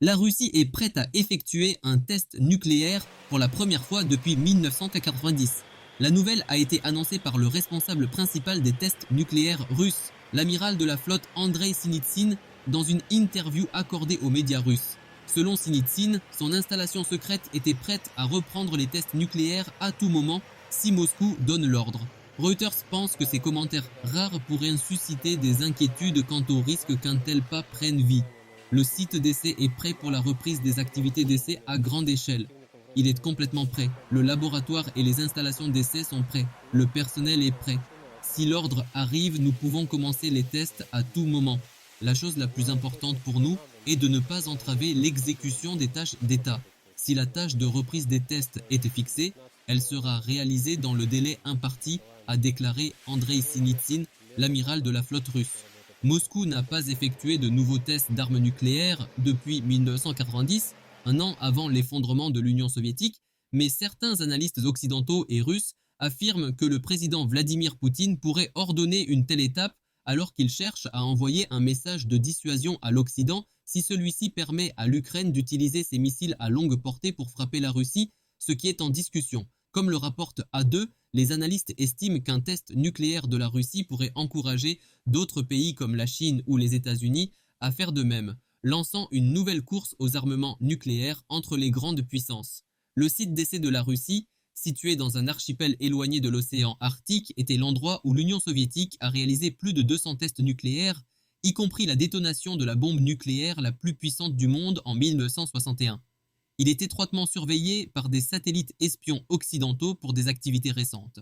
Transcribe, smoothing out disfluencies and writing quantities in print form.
La Russie est prête à effectuer un test nucléaire pour la première fois depuis 1990. La nouvelle a été annoncée par le responsable principal des tests nucléaires russes, l'amiral de la flotte Andrei Sinitsyn, dans une interview accordée aux médias russes. Selon Sinitsyn, son installation secrète était prête à reprendre les tests nucléaires à tout moment si Moscou donne l'ordre. Reuters pense que ces commentaires rares pourraient susciter des inquiétudes quant au risque qu'un tel pas prenne vie. Le site d'essai est prêt pour la reprise des activités d'essai à grande échelle. Il est complètement prêt. Le laboratoire et les installations d'essai sont prêts. Le personnel est prêt. Si l'ordre arrive, nous pouvons commencer les tests à tout moment. La chose la plus importante pour nous est de ne pas entraver l'exécution des tâches d'État. Si la tâche de reprise des tests est fixée, elle sera réalisée dans le délai imparti, a déclaré Andrei Sinitsyn, l'amiral de la flotte russe. Moscou n'a pas effectué de nouveaux tests d'armes nucléaires depuis 1990, un an avant l'effondrement de l'Union soviétique, mais certains analystes occidentaux et russes affirment que le président Vladimir Poutine pourrait ordonner une telle étape alors qu'il cherche à envoyer un message de dissuasion à l'Occident si celui-ci permet à l'Ukraine d'utiliser ses missiles à longue portée pour frapper la Russie, ce qui est en discussion. Comme le rapporte A2, les analystes estiment qu'un test nucléaire de la Russie pourrait encourager d'autres pays comme la Chine ou les États-Unis à faire de même, lançant une nouvelle course aux armements nucléaires entre les grandes puissances. Le site d'essai de la Russie, situé dans un archipel éloigné de l'océan Arctique, était l'endroit où l'Union soviétique a réalisé plus de 200 tests nucléaires, y compris la détonation de la bombe nucléaire la plus puissante du monde en 1961. Il est étroitement surveillé par des satellites espions occidentaux pour des activités récentes.